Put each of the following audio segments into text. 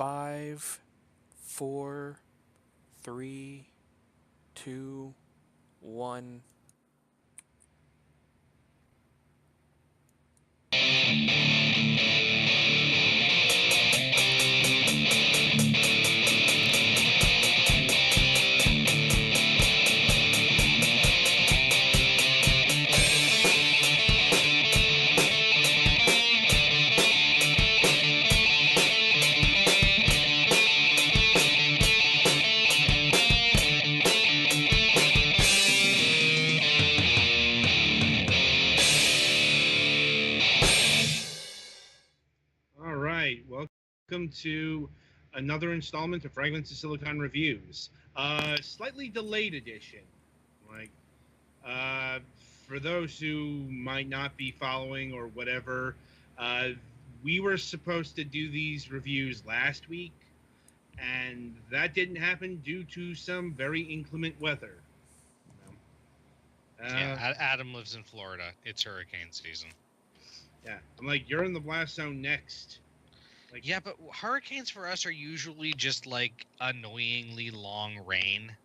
5, 4, 3, 2, 1. All right, welcome to another installment of Fragments of Silicon Reviews. Slightly delayed edition. Like, uh, for those who might not be following or whatever, uh, we were supposed to do these reviews last week, and that didn't happen due to some very inclement weather. Yeah, Adam lives in Florida. It's hurricane season. Yeah, I'm like, you're in the blast zone next. Like, Yeah, but hurricanes for us are usually just like annoyingly long rain.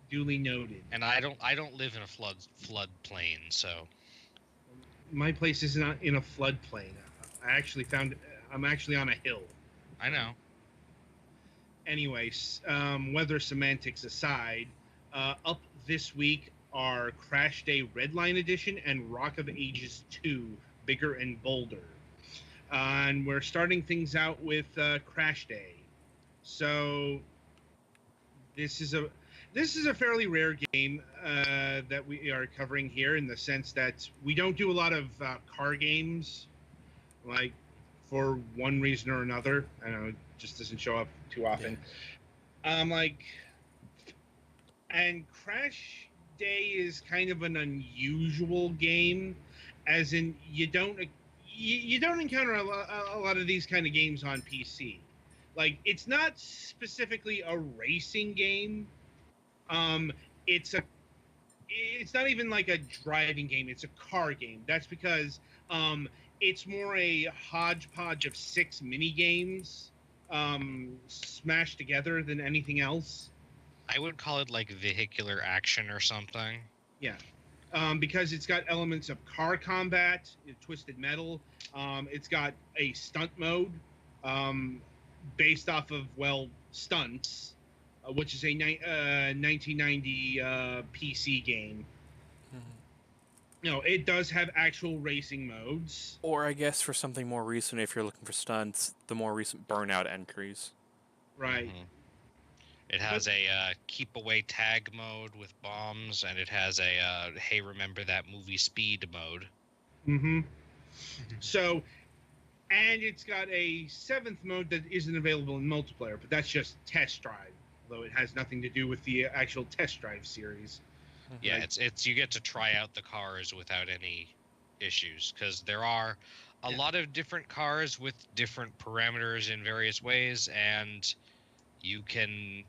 duly noted. And I don't live in a floodplain, so My place is not in a floodplain. I'm actually on a hill. I know. Anyways, weather semantics aside, up this week are Crashday Redline Edition and Rock of Ages 2, Bigger and Bolder. And we're starting things out with Crashday. So this is a fairly rare game that we are covering here, in the sense that we don't do a lot of car games, like, for one reason or another. I don't know, it just doesn't show up too often. Like, and Crash Day is kind of an unusual game, as in you don't encounter a lot of these kind of games on PC. Like, it's not specifically a racing game. Um, it's a it's not even like a driving game. It's a car game. That's because it's more a hodgepodge of 6 mini games smashed together than anything else. I would call it like vehicular action or something. Yeah. Because it's got elements of car combat, twisted metal. It's got a stunt mode based off of, well, stunts, which is a 1990 PC game. No, it does have actual racing modes. Or I guess for something more recent, if you're looking for stunts, the more recent Burnout entries. Right. Mm-hmm. It has a keep away tag mode with bombs, and it has a hey, remember that movie Speed mode. Mm-hmm. So, and it's got a 7th mode that isn't available in multiplayer, but that's just test drive, though it has nothing to do with the actual test drive series. Yeah, it's you get to try out the cars without any issues, because there are a lot of different cars with different parameters in various ways, and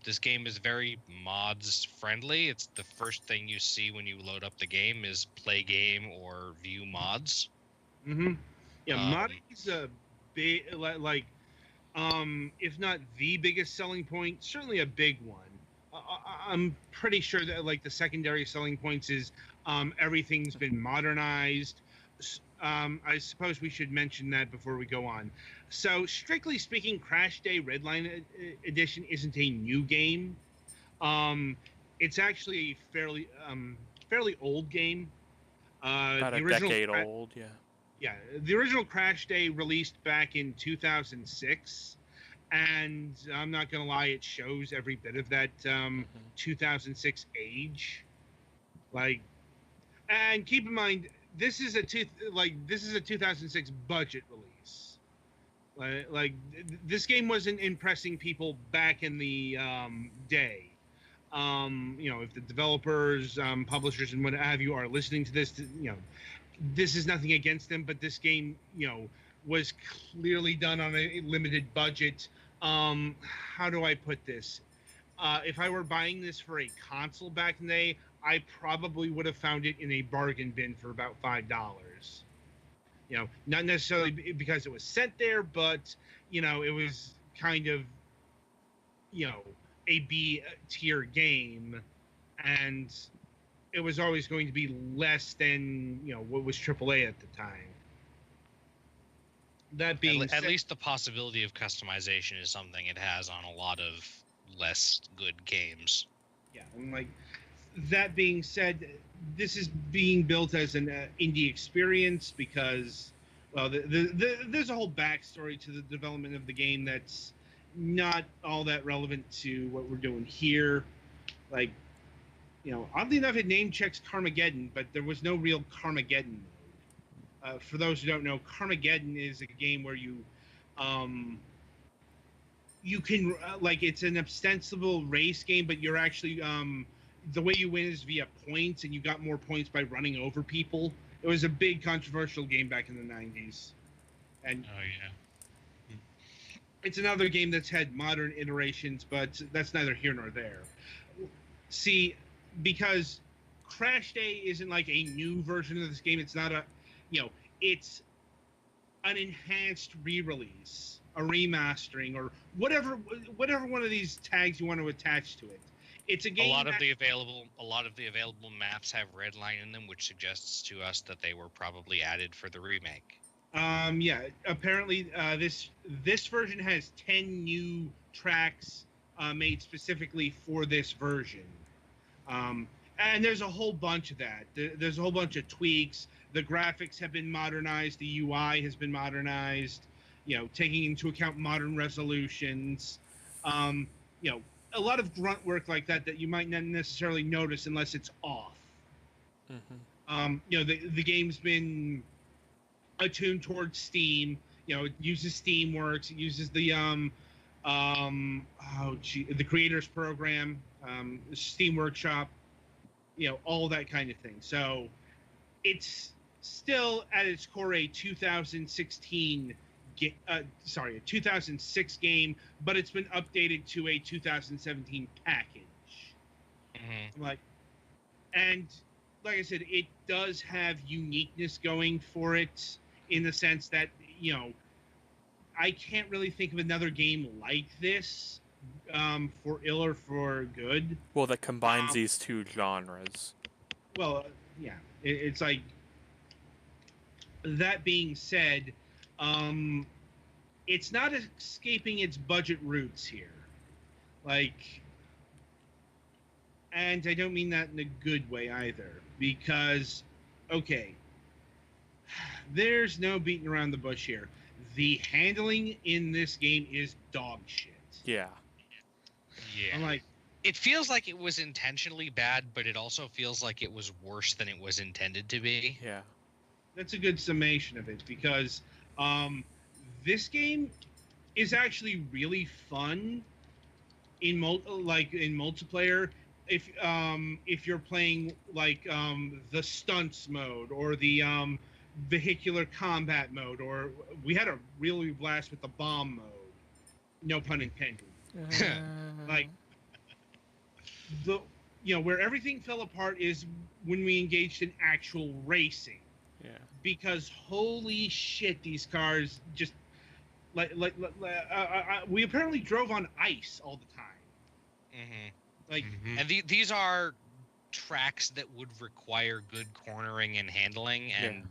this game is very mods friendly. It's the first thing you see when you load up the game is play game or view mods. Mm-hmm. Yeah, modding is a big, like, if not the biggest selling point, certainly a big one. I'm pretty sure that, like, the secondary selling points is everything's been modernized. I suppose we should mention that before we go on. So, strictly speaking, Crashday Redline Edition isn't a new game. It's actually a fairly old game. About a decade old, yeah. Yeah, the original Crashday released back in 2006. And I'm not gonna lie, it shows every bit of that 2006 age. Like, and keep in mind, this is a 2006 budget release. Like this game wasn't impressing people back in the day. If the developers, publishers, and what have you are listening to this, this is nothing against them, but this game, was clearly done on a limited budget. How do I put this? If I were buying this for a console back in the day, I probably would have found it in a bargain bin for about $5. Not necessarily because it was sent there, but it was kind of, a B tier game, and it was always going to be less than what was AAA at the time. That being at said, least the possibility of customization is something it has on a lot of less good games. yeah, and like that being said, this is being built as an indie experience because, well, there's a whole backstory to the development of the game that's not all that relevant to what we're doing here. Like, oddly enough, it name checks Carmageddon, but there was no real Carmageddon mode. For those who don't know, Carmageddon is a game where you can it's an ostensible race game, but you're actually the way you win is via points, and you got more points by running over people. It was a big controversial game back in the 90s. And oh yeah, it's another game that's had modern iterations, but that's neither here nor there. See, because Crashday isn't like a new version of this game. It's not it's an enhanced re-release, a remastering, or whatever one of these tags you want to attach to it. It's a game. A lot of the available maps have Redline in them, which suggests to us that they were probably added for the remake. Yeah. Apparently, this version has 10 new tracks made specifically for this version. And there's a whole bunch of that. There's a whole bunch of tweaks. The graphics have been modernized. The UI has been modernized. Taking into account modern resolutions. A lot of grunt work like that you might not necessarily notice unless it's off. Mm-hmm. The game's been attuned towards Steam. It uses Steamworks. It uses the the Creators Program, Steam Workshop. All that kind of thing. So it's still at its core a 2016. A 2006 game, but it's been updated to a 2017 package. Mm-hmm. Like I said, it does have uniqueness going for it in the sense that I can't really think of another game like this, for ill or for good. Well, that combines these two genres. Well, yeah, it's like. That being said, it's not escaping its budget roots here. And I don't mean that in a good way either, because, okay, there's no beating around the bush here. The handling in this game is dog shit. Yeah. Yeah. I'm like, it feels like it was intentionally bad, but it also feels like it was worse than it was intended to be. Yeah. That's a good summation of it, because this game is actually really fun in multiplayer if you're playing the stunts mode or the vehicular combat mode, or we had a really blast with the bomb mode, no pun intended. Where everything fell apart is when we engaged in actual racing. Yeah. Because holy shit, these cars just we apparently drove on ice all the time. Mm-hmm. And these are tracks that would require good cornering and handling, and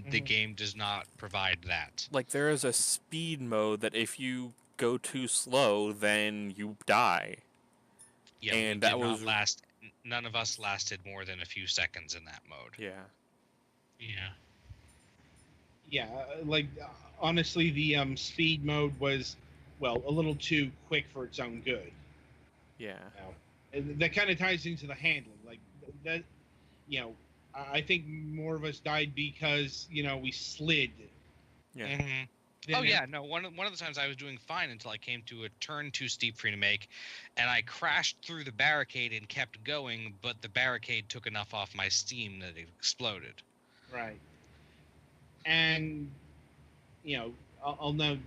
the game does not provide that. Like, there is a speed mode that if you go too slow, then you die. Yeah, and that was none of us lasted more than a few seconds in that mode. Yeah. Yeah, honestly, the speed mode was, a little too quick for its own good. Yeah. And that kind of ties into the handling. I think more of us died because, we slid. Yeah. Mm-hmm. One of the times I was doing fine until I came to a turn too steep for me to make, and I crashed through the barricade and kept going, but the barricade took enough off my steam that it exploded. Right. And, I'll note,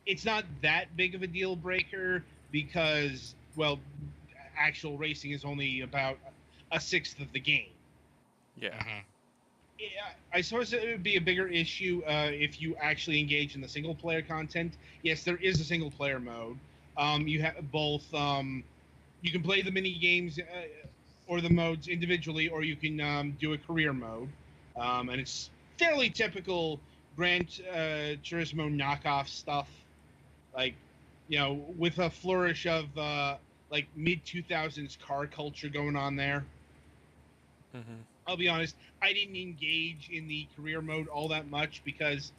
it's not that big of a deal breaker because, actual racing is only about a sixth of the game. Yeah. Mm-hmm. I suppose it would be a bigger issue if you actually engage in the single player content. Yes, there is a single player mode. You have both. You can play the mini games or the modes individually, or you can do a career mode, and it's fairly typical Gran Turismo knockoff stuff, like with a flourish of like mid 2000s car culture going on there. Hmm. I'll be honest, I didn't engage in the career mode all that much because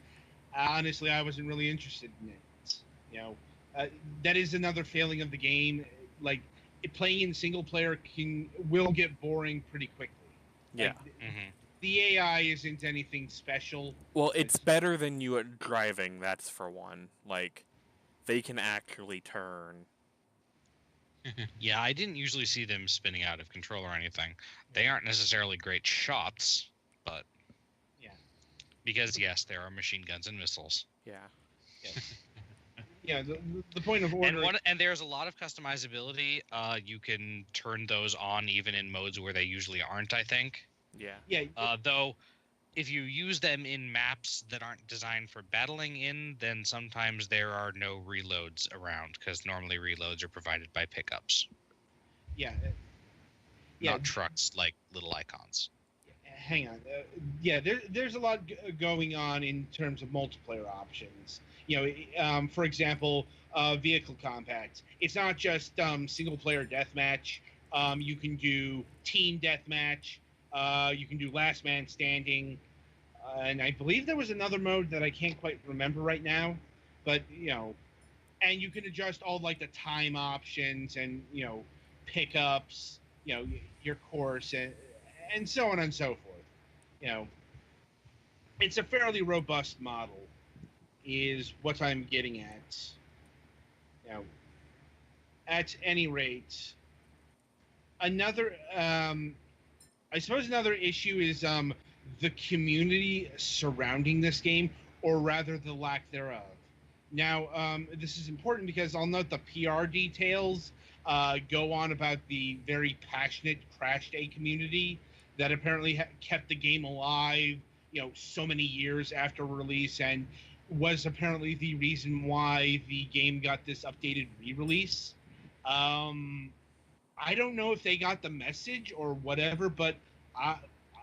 honestly, I wasn't really interested in it. You know, uh, that is another failing of the game. Like playing in single player will get boring pretty quickly. Yeah. Like Hmm. the AI isn't anything special. Well, it's better than you at driving, that's for one. Like, they can actually turn. Yeah, I didn't usually see them spinning out of control or anything. They aren't necessarily great shots, but Yeah, because yes, there are machine guns and missiles. Yeah. yeah, yeah. The point of order. And there's a lot of customizability. You can turn those on even in modes where they usually aren't, I think. Yeah. Yeah, Though if you use them in maps that aren't designed for battling in, then sometimes there are no reloads around because normally reloads are provided by pickups, yeah, yeah. not trucks like little icons. Hang on. Yeah, there's a lot going on in terms of multiplayer options. For example, vehicle compact. It's not just single player deathmatch. You can do team deathmatch. You can do last man standing. And I believe there was another mode that I can't quite remember right now. But, and you can adjust all like the time options and, pickups, your course and so on and so forth. You know, it's a fairly robust model, is what I'm getting at. You know, at any rate, another, I suppose, another issue is the community surrounding this game, or rather, the lack thereof. Now, this is important because I'll note the PR details go on about the very passionate Crashday community that apparently kept the game alive, so many years after release, and was apparently the reason why the game got this updated re-release. I don't know if they got the message or whatever, but I,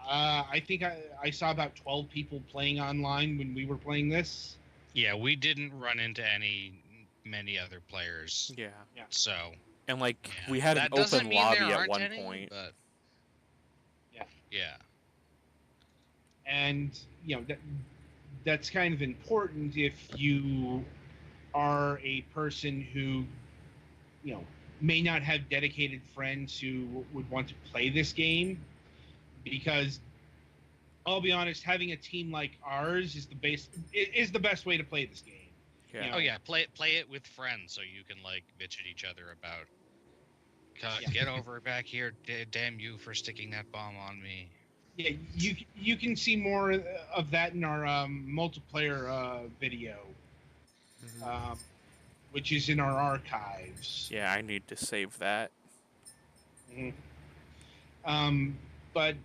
I think I saw about 12 people playing online when we were playing this. Yeah, we didn't run into many other players. Yeah. So And, like, yeah. we had an That doesn't open mean there lobby at aren't one any, point. but Yeah. yeah. And that's kind of important if you are a person who may not have dedicated friends who would want to play this game, because I'll be honest, having a team like ours is the best way to play this game. Yeah. Oh yeah, play it with friends so you can like bitch at each other about get over back here, damn you for sticking that bomb on me. Yeah, you can see more of that in our multiplayer video, Mhm. which is in our archives. Yeah, I need to save that. Mhm. But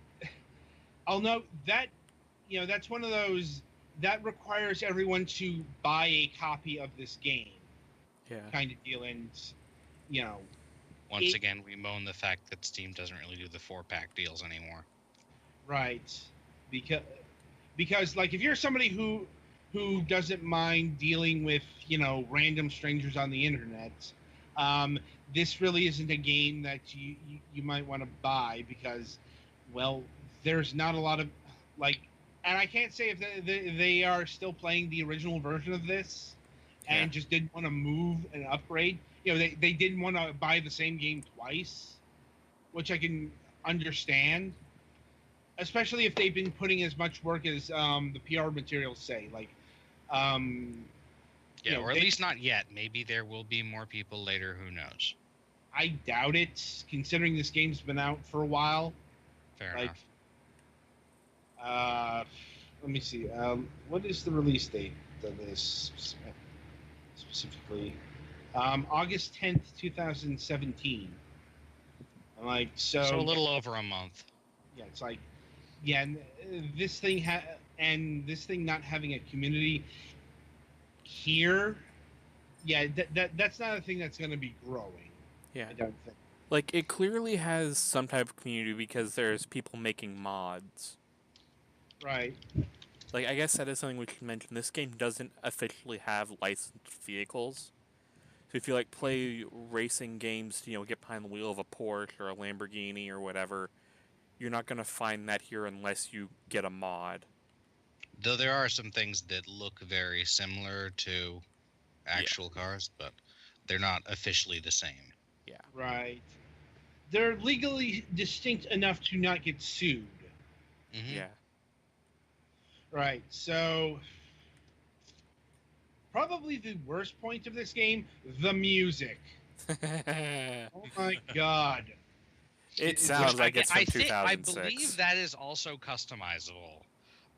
I'll note that that's one of those that requires everyone to buy a copy of this game, Yeah. kind of deal, and Once again, we moan the fact that Steam doesn't really do the 4-pack deals anymore. right, because like if you're somebody who doesn't mind dealing with random strangers on the internet, this really isn't a game that you might want to buy, because well, there's not a lot of like, and I can't say if they are still playing the original version of this and just didn't want to move and upgrade. They didn't want to buy the same game twice, which I can understand, especially if they've been putting as much work as the PR materials say. Like, or at least not yet. Maybe there will be more people later. Who knows? I doubt it, considering this game's been out for a while. Fair Like, enough. let me see. What is the release date of this specifically? August 10th, 2017. I'm like, So a little over a month. yeah, it's like yeah, this thing this thing not having a community here, yeah, that's not a thing that's going to be growing. Yeah. I don't think. Like, it clearly has some type of community because there's people making mods. Right. Like, I guess that is something we should mention. This game doesn't officially have licensed vehicles. So if you, like, play racing games to, get behind the wheel of a Porsche or a Lamborghini or whatever, you're not going to find that here unless you get a mod. Though there are some things that look very similar to Yeah. actual cars, but they're not officially the same. Yeah. Right. They're legally distinct enough to not get sued. Mm-hmm. Yeah. Right. So probably the worst point of this game, the music. Oh my god. It Is sounds there- like it's from I 2006. believe that is also customizable,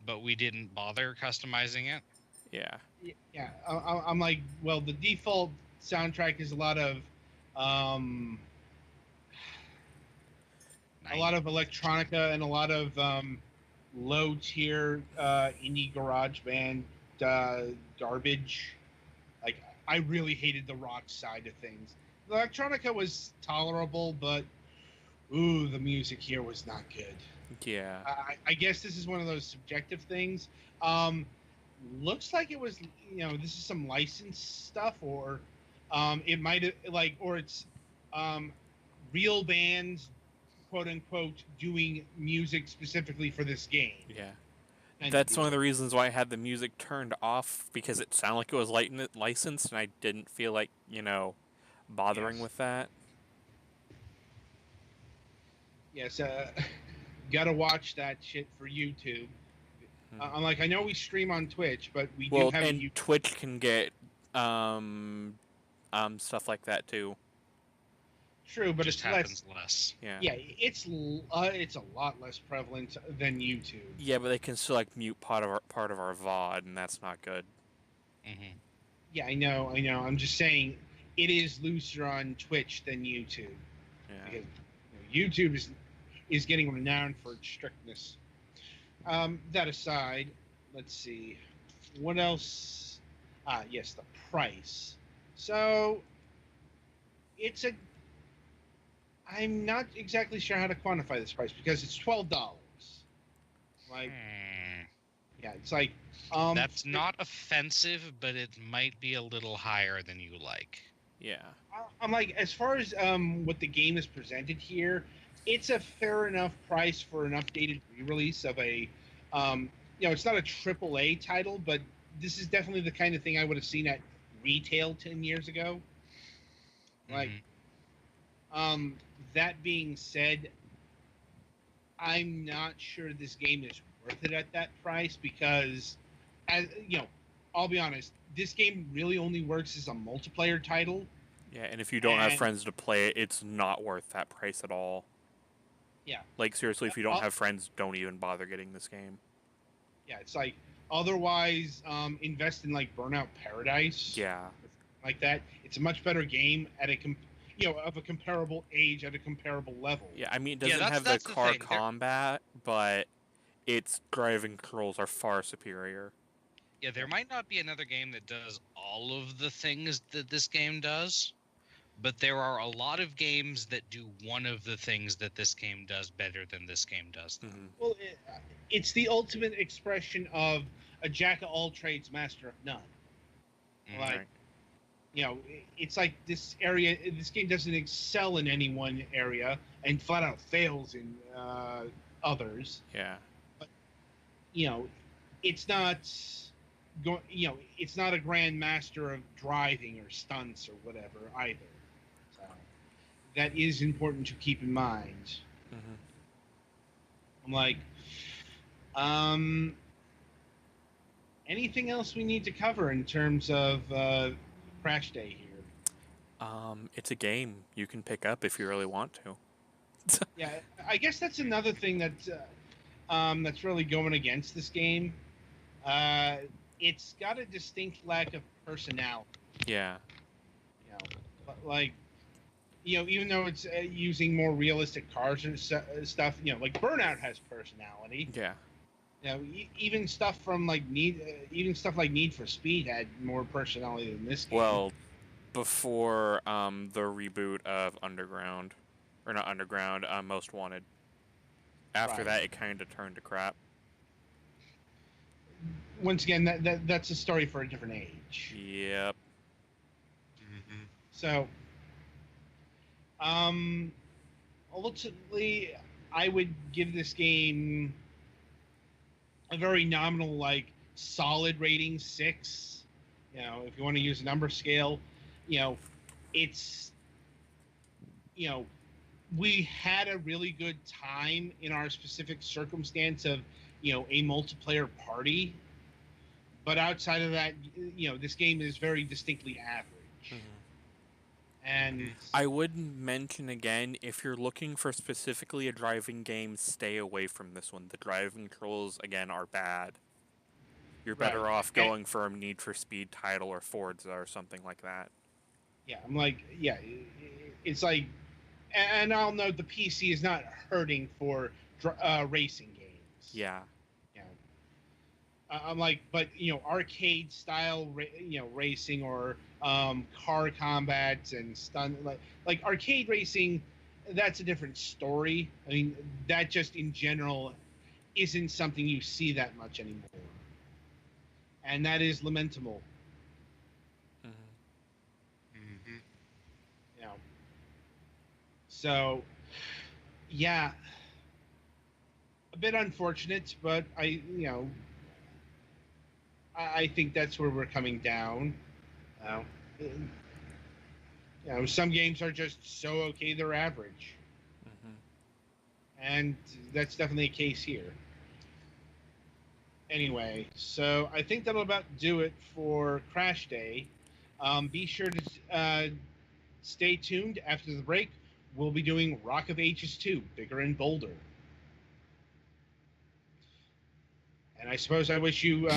but we didn't bother customizing it. Yeah. Yeah, I'm like, well, the default soundtrack is um, a lot of electronica and a lot of low tier indie garage band garbage. Like, I really hated the rock side of things. The electronica was tolerable, but ooh, the music here was not good. Yeah. I guess this is one of those subjective things. Looks like it was, this is some licensed stuff, or it might have or it's real bands, quote unquote, doing music specifically for this game. Yeah. And That's one of the reasons why I had the music turned off, because it sounded like it was licensed, and I didn't feel like, bothering Yes. with that. Yes, gotta watch that shit for YouTube. I'm like, I know we stream on Twitch, but we Well, do have a and Twitch can get stuff like that too. True, but just it's happens less. less. Yeah. Yeah, it's a lot less prevalent than YouTube. Yeah, but they can still like mute part of our VOD, and that's not good. Mm-hmm. Yeah, I know. I'm just saying, it is looser on Twitch than YouTube. Yeah. Because, YouTube is getting renowned for its strictness. That aside, let's see, what else? Yes, the price. So it's a. I'm not exactly sure how to quantify this price because it's $12. Like, yeah, it's like. That's not offensive, but it might be a little higher than you like. Yeah. I'm like, as far as what the game is presented here, it's a fair enough price for an updated re-release of a, it's not a AAA title, but this is definitely the kind of thing I would have seen at retail 10 years ago. Like, that being said, I'm not sure this game is worth it at that price because, as I'll be honest, this game really only works as a multiplayer title. Yeah, and if you don't have friends to play it, it's not worth that price at all. Yeah. Like, seriously, if you don't have friends, don't even bother getting this game. Yeah, it's like, otherwise, invest in like Burnout Paradise. Yeah. Like that. It's a much better game at of a comparable age at a comparable level. Yeah, I mean, it doesn't have that's the the car thing. combat, but its driving controls are far superior. Yeah, there might not be another game that does all of the things that this game does, but there are a lot of games that do one of the things that this game does better than this game does. Mm-hmm. Well, it's the ultimate expression of a jack of all trades, master of none. Like, it's like this game doesn't excel in any one area and flat out fails in others. Yeah. But, it's not it's not a grand master of driving or stunts or whatever either. So that is important to keep in mind. Mm-hmm. I'm like, anything else we need to cover in terms of Crashday here? It's a game you can pick up if you really want to. Yeah, I guess that's another thing that's really going against this game. It's got a distinct lack of personality. Yeah. But like, even though it's using more realistic cars and stuff, like Burnout has personality. Yeah. Even stuff from like even stuff like Need for Speed had more personality than this game. Well, before the reboot of Underground, or not Underground, Most Wanted. After Right. that, it kind of turned to crap. Once again, that's a story for a different age. Yep. Mm-hmm. So, ultimately, I would give this game a very nominal, like, solid rating, 6. If you want to use a number scale, it's, we had a really good time in our specific circumstance of, a multiplayer party. But outside of that, this game is very distinctly average. Mm-hmm. And I would mention again, if you're looking for specifically a driving game, stay away from this one. The driving controls, again, are bad. You're better Right. off going for a Need for Speed title or Forza or something like that. Yeah, I'm like, it's like, and I'll note the PC is not hurting for racing games. Yeah. I'm like, but arcade style, racing or car combats and stunt, like arcade racing, that's a different story. I mean, that just in general isn't something you see that much anymore, and that is lamentable. Mm-hmm. So, yeah, a bit unfortunate, but I think that's where we're coming down. Some games are just so okay they're average, and that's definitely a case here. Anyway, so I think that'll about do it for Crash Day. Be sure to stay tuned. After the break, we'll be doing Rock of Ages 2, Bigger and Bolder. And I suppose I wish you